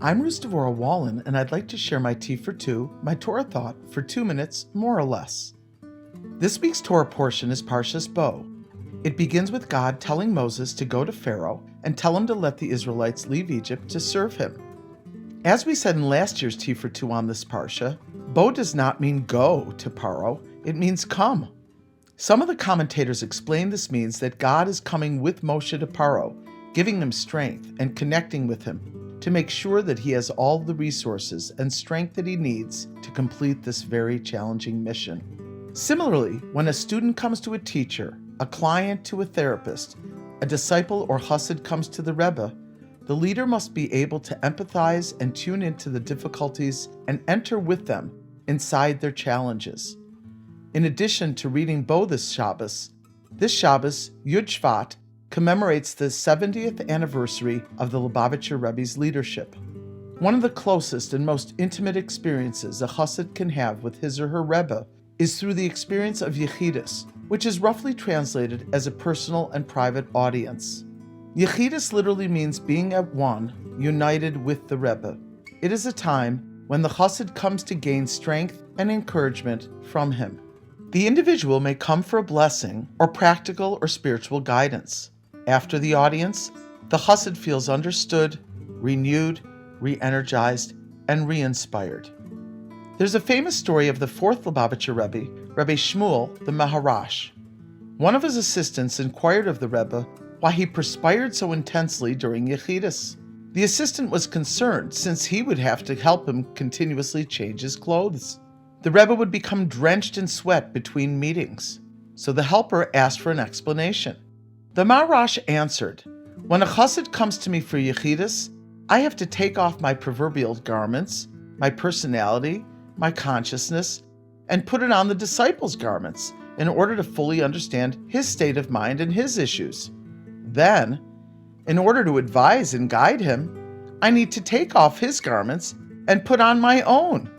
I'm Devorah Wallen, and I'd like to share my Tea for Two, my Torah thought, for 2 minutes, more or less. This week's Torah portion is Parshas Bo. It begins with God telling Moses to go to Pharaoh and tell him to let the Israelites leave Egypt to serve him. As we said in last year's Tea for Two on this Parsha, Bo does not mean go to Paro, it means come. Some of the commentators explain this means that God is coming with Moshe to Paro, giving him strength and connecting with him to make sure that he has all the resources and strength that he needs to complete this very challenging mission. Similarly, when a student comes to a teacher, a client to a therapist, a disciple or chassid comes to the Rebbe, the leader must be able to empathize and tune into the difficulties and enter with them inside their challenges. In addition to reading Bo this Shabbos, Yud Shvat, commemorates the 70th anniversary of the Lubavitcher Rebbe's leadership. One of the closest and most intimate experiences a chassid can have with his or her Rebbe is through the experience of Yechidus, which is roughly translated as a personal and private audience. Yechidus literally means being at one, united with the Rebbe. It is a time when the chassid comes to gain strength and encouragement from him. The individual may come for a blessing or practical or spiritual guidance. After the audience, the chassid feels understood, renewed, re-energized, and re-inspired. There's a famous story of the fourth Lubavitcher Rebbe, Rebbe Shmuel the Maharash. One of his assistants inquired of the Rebbe why he perspired so intensely during Yechidus. The assistant was concerned since he would have to help him continuously change his clothes. The Rebbe would become drenched in sweat between meetings, so the helper asked for an explanation. The Maharash answered, "When a chassid comes to me for Yechidus, I have to take off my proverbial garments, my personality, my consciousness, and put it on the disciple's garments in order to fully understand his state of mind and his issues. Then, in order to advise and guide him, I need to take off his garments and put on my own."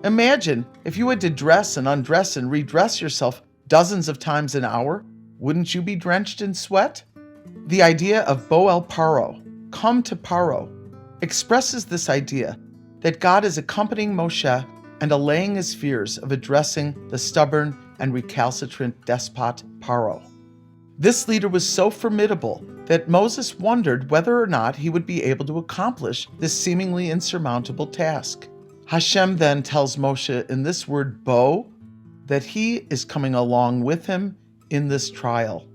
Imagine if you had to dress and undress and redress yourself dozens of times an hour. Wouldn't you be drenched in sweat? The idea of Bo el Paro, come to Paro, expresses this idea that God is accompanying Moshe and allaying his fears of addressing the stubborn and recalcitrant despot Paro. This leader was so formidable that Moses wondered whether or not he would be able to accomplish this seemingly insurmountable task. Hashem then tells Moshe in this word Bo that he is coming along with him in this trial.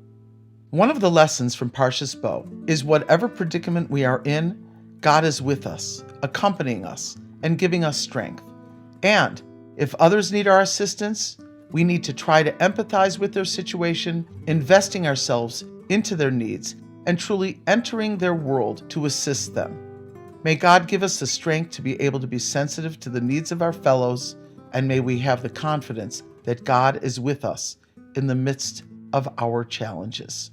One of the lessons from Parshas Bo is whatever predicament we are in, God is with us, accompanying us, and giving us strength. And if others need our assistance, we need to try to empathize with their situation, investing ourselves into their needs, and truly entering their world to assist them. May God give us the strength to be able to be sensitive to the needs of our fellows, and may we have the confidence that God is with us in the midst of our challenges.